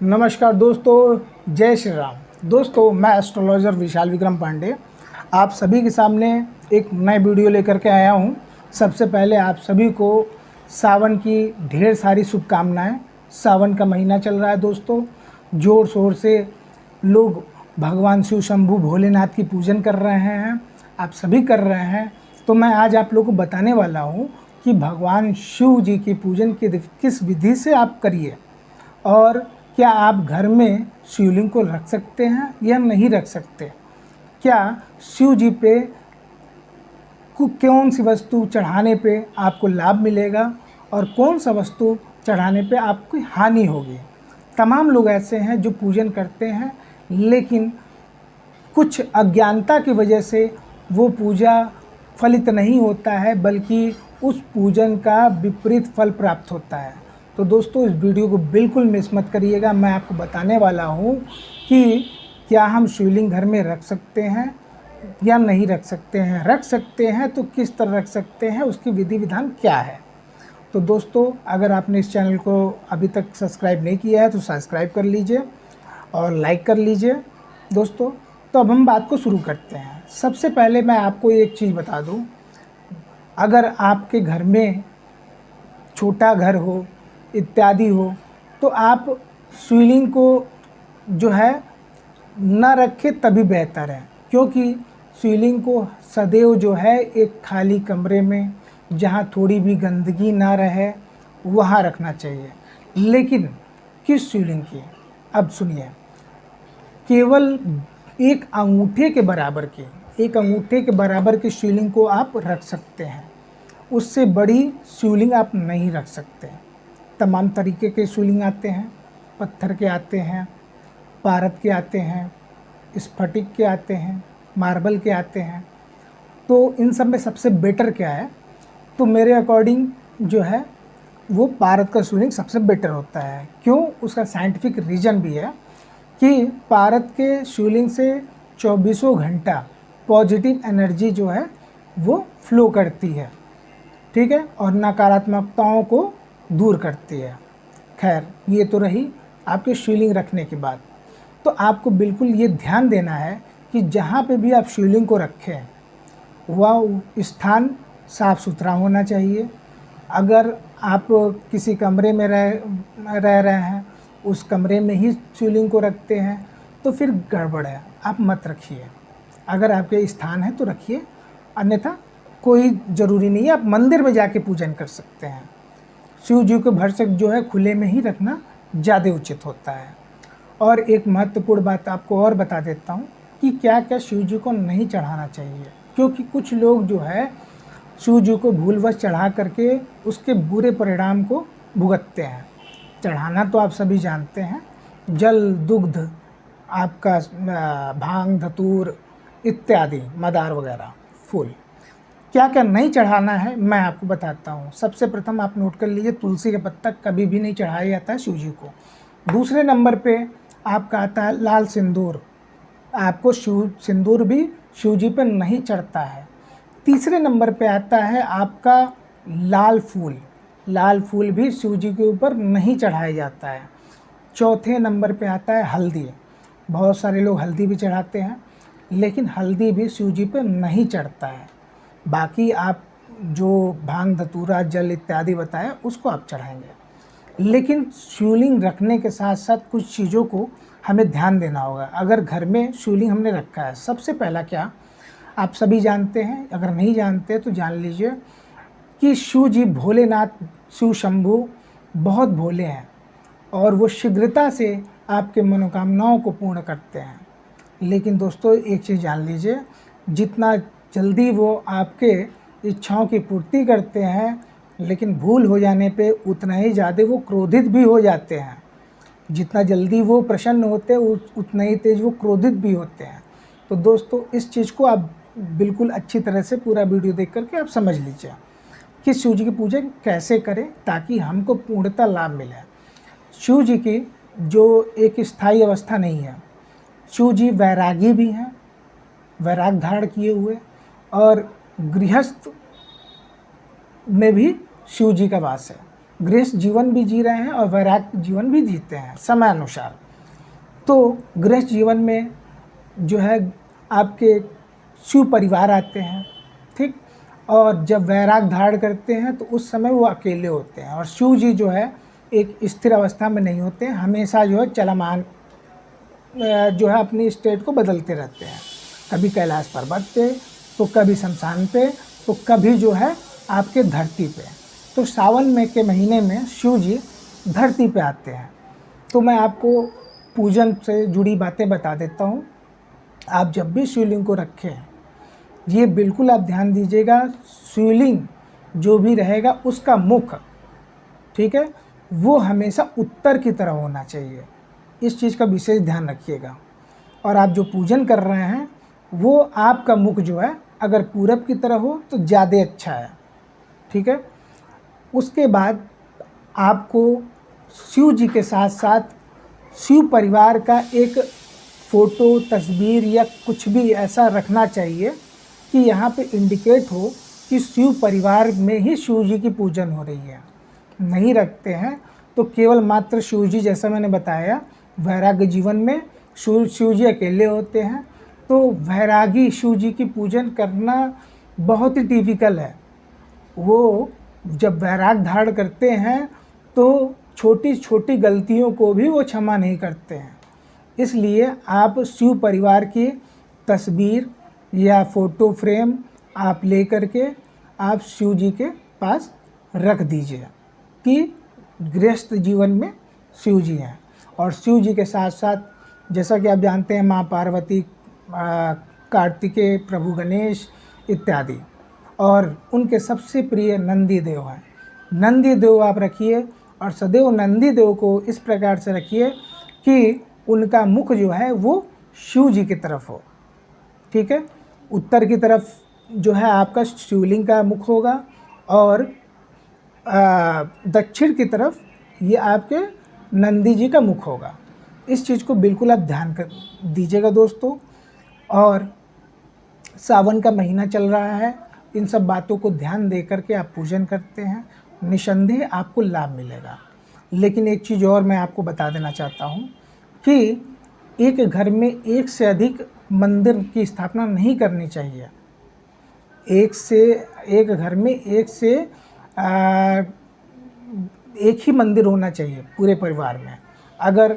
नमस्कार दोस्तों, जय श्री राम। दोस्तों, मैं एस्ट्रोलॉजर विशाल विक्रम पांडे आप सभी के सामने एक नए वीडियो लेकर के आया हूं। सबसे पहले आप सभी को सावन की ढेर सारी शुभकामनाएं। सावन का महीना चल रहा है दोस्तों, ज़ोर शोर से लोग भगवान शिव शंभू भोलेनाथ की पूजन कर रहे हैं, आप सभी कर रहे हैं। तो मैं आज आप लोगों को बताने वाला हूं कि भगवान शिव जी की पूजन की किस विधि से आप करिए और क्या आप घर में शिवलिंग को रख सकते हैं या नहीं रख सकते। क्या शिव जी पे कौन सी वस्तु चढ़ाने पे आपको लाभ मिलेगा और कौन सा वस्तु चढ़ाने पे आपकी हानि होगी। तमाम लोग ऐसे हैं जो पूजन करते हैं, लेकिन कुछ अज्ञानता की वजह से वो पूजा फलित नहीं होता है, बल्कि उस पूजन का विपरीत फल प्राप्त होता है। तो दोस्तों, इस वीडियो को बिल्कुल मिस मत करिएगा। मैं आपको बताने वाला हूँ कि क्या हम शिवलिंग घर में रख सकते हैं या नहीं रख सकते हैं। रख सकते हैं तो किस तरह रख सकते हैं, उसकी विधि विधान क्या है। तो दोस्तों, अगर आपने इस चैनल को अभी तक सब्सक्राइब नहीं किया है तो सब्सक्राइब कर लीजिए और लाइक कर लीजिए दोस्तों। तो अब हम बात को शुरू करते हैं। सबसे पहले मैं आपको एक चीज़ बता दूं, अगर आपके घर में छोटा घर हो इत्यादि हो तो आप शिवलिंग को जो है न रखें तभी बेहतर है, क्योंकि शिवलिंग को सदैव जो है एक खाली कमरे में जहाँ थोड़ी भी गंदगी ना रहे वहाँ रखना चाहिए। लेकिन किस शिवलिंग की, अब सुनिए, केवल एक अंगूठे के बराबर की शिवलिंग को आप रख सकते हैं। उससे बड़ी शिवलिंग आप नहीं रख सकते। तमाम तरीके के शिवलिंग आते हैं, पत्थर के आते हैं, पारद के आते हैं, स्फटिक के आते हैं, मार्बल के आते हैं। तो इन सब में सबसे बेटर क्या है, तो मेरे अकॉर्डिंग जो है वो पारद का शिवलिंग सबसे बेटर होता है। क्यों? उसका साइंटिफिक रीज़न भी है कि पारद के शिवलिंग से 24 घंटा पॉजिटिव एनर्जी जो है वो फ्लो करती है, ठीक है, और नकारात्मकताओं को दूर करती है। खैर, ये तो रही आपके शिवलिंग रखने की बात। तो आपको बिल्कुल ये ध्यान देना है कि जहाँ पे भी आप शिवलिंग को रखें वह स्थान साफ़ सुथरा होना चाहिए। अगर आप किसी कमरे में रह रहे हैं, उस कमरे में ही शिवलिंग को रखते हैं तो फिर गड़बड़ है, आप मत रखिए। अगर आपके स्थान है तो रखिए, अन्यथा कोई ज़रूरी नहीं है। आप मंदिर में जाके पूजन कर सकते हैं। शिव जी को भरसक जो है खुले में ही रखना ज़्यादा उचित होता है। और एक महत्वपूर्ण बात आपको और बता देता हूँ कि क्या क्या शिव जी को नहीं चढ़ाना चाहिए, क्योंकि कुछ लोग जो है शिव जी को भूलवश चढ़ा करके उसके बुरे परिणाम को भुगतते हैं। चढ़ाना तो आप सभी जानते हैं, जल, दुग्ध, आपका भांग, धतूर इत्यादि, मदार वगैरह, फूल। क्या क्या नहीं चढ़ाना है मैं आपको बताता हूँ। सबसे प्रथम आप नोट कर लीजिए, तुलसी का पत्ता कभी भी नहीं चढ़ाया जाता है शिव जी को। दूसरे नंबर पे आपका आता है लाल सिंदूर। आपको सिंदूर भी शिव जी पर नहीं चढ़ता है। तीसरे नंबर पे आता है आपका लाल फूल। लाल फूल भी शिव जी के ऊपर नहीं चढ़ाया जाता है। चौथे नंबर पे आता है हल्दी। बहुत सारे लोग हल्दी भी चढ़ाते हैं, लेकिन हल्दी भी शिव जी पर नहीं चढ़ता है। बाकी आप जो भांग, धतूरा, जल इत्यादि बताया उसको आप चढ़ाएंगे। लेकिन शिवलिंग रखने के साथ साथ कुछ चीज़ों को हमें ध्यान देना होगा। अगर घर में शिवलिंग हमने रखा है, सबसे पहला क्या, आप सभी जानते हैं, अगर नहीं जानते तो जान लीजिए कि शिव जी भोलेनाथ, शिव शंभू बहुत भोले हैं और वो शीघ्रता से आपके मनोकामनाओं को पूर्ण करते हैं। लेकिन दोस्तों, एक चीज़ जान लीजिए, जितना जल्दी वो आपके इच्छाओं की पूर्ति करते हैं, लेकिन भूल हो जाने पे उतना ही ज़्यादा वो क्रोधित भी हो जाते हैं। जितना जल्दी वो प्रसन्न होते हैं उतना ही तेज वो क्रोधित भी होते हैं। तो दोस्तों, इस चीज़ को आप बिल्कुल अच्छी तरह से पूरा वीडियो देख करके आप समझ लीजिए कि शिव जी की पूजा कैसे करें ताकि हमको पूर्णतः लाभ मिले। शिव जी की जो एक स्थायी अवस्था नहीं है, शिव जी वैरागी भी हैं, वैराग धारण किए हुए, और गृहस्थ में भी शिव जी का वास है। गृहस्थ जीवन भी जी रहे हैं और वैराग्य जीवन भी जीते हैं समय अनुसार। तो गृहस्थ जीवन में जो है आपके शिव परिवार आते हैं, ठीक। और जब वैराग धारण करते हैं तो उस समय वो अकेले होते हैं, और शिव जी जो है एक स्थिर अवस्था में नहीं होते हैं, हमेशा जो है चलमान जो है अपनी स्टेट को बदलते रहते हैं। कभी कैलाश पर्वत पे, तो कभी शमशान पे, तो कभी जो है आपके धरती पे। तो सावन में के महीने में शिव जी धरती पे आते हैं। तो मैं आपको पूजन से जुड़ी बातें बता देता हूँ। आप जब भी शिवलिंग को रखें, ये बिल्कुल आप ध्यान दीजिएगा, शिवलिंग जो भी रहेगा उसका मुख, ठीक है, वो हमेशा उत्तर की तरफ होना चाहिए। इस चीज़ का विशेष ध्यान रखिएगा। और आप जो पूजन कर रहे हैं वो आपका मुख जो है अगर पूरब की तरफ हो तो ज़्यादा अच्छा है, ठीक है। उसके बाद आपको शिव जी के साथ साथ शिव परिवार का एक फ़ोटो, तस्वीर या कुछ भी ऐसा रखना चाहिए कि यहाँ पे इंडिकेट हो कि शिव परिवार में ही शिव जी की पूजन हो रही है। नहीं रखते हैं तो केवल मात्र शिव जी, जैसा मैंने बताया, वैराग्य जीवन में शिव जी अकेले होते हैं। तो वैरागी शिव जी की पूजन करना बहुत ही टिपिकल है। वो जब वैराग धारण करते हैं तो छोटी छोटी गलतियों को भी वो क्षमा नहीं करते हैं। इसलिए आप शिव परिवार की तस्वीर या फ़ोटो फ्रेम आप ले करके आप शिव जी के पास रख दीजिए कि गृहस्थ जीवन में शिव जी हैं। और शिव जी के साथ साथ जैसा कि आप जानते हैं माँ पार्वती, कार्तिकेय, प्रभु गणेश इत्यादि, और उनके सबसे प्रिय नंदी देव हैं। नंदी देव आप रखिए और सदैव नंदी देव को इस प्रकार से रखिए कि उनका मुख जो है वो शिव जी की तरफ हो, ठीक है। उत्तर की तरफ जो है आपका शिवलिंग का मुख होगा, और दक्षिण की तरफ ये आपके नंदी जी का मुख होगा। इस चीज़ को बिल्कुल आप ध्यान कर दीजिएगा दोस्तों। और सावन का महीना चल रहा है, इन सब बातों को ध्यान दे करके आप पूजन करते हैं, निसंदेह आपको लाभ मिलेगा। लेकिन एक चीज़ और मैं आपको बता देना चाहता हूँ कि एक घर में एक से अधिक मंदिर की स्थापना नहीं करनी चाहिए। एक घर में एक ही मंदिर होना चाहिए पूरे परिवार में। अगर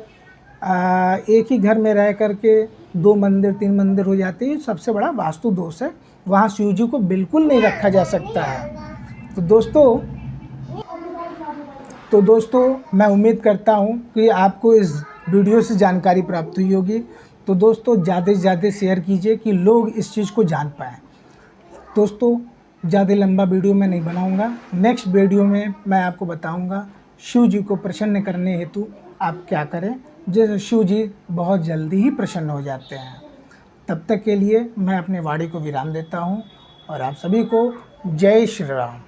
एक ही घर में रह करके 2 मंदिर 3 मंदिर हो जाते हैं, सबसे बड़ा वास्तु दोष है। वहाँ शिव जी को बिल्कुल नहीं रखा जा सकता है। तो दोस्तों मैं उम्मीद करता हूँ कि आपको इस वीडियो से जानकारी प्राप्त हुई होगी। तो दोस्तों ज़्यादा से ज़्यादा शेयर कीजिए कि लोग इस चीज़ को जान पाएँ। दोस्तों ज़्यादा लंबा वीडियो मैं नहीं बनाऊंगा। नेक्स्ट वीडियो में मैं आपको बताऊंगा शिव जी को प्रसन्न करने हेतु आप क्या करें, जैसे शिव जी बहुत जल्दी ही प्रसन्न हो जाते हैं। तब तक के लिए मैं अपने वाणी को विराम देता हूं और आप सभी को जय श्री राम।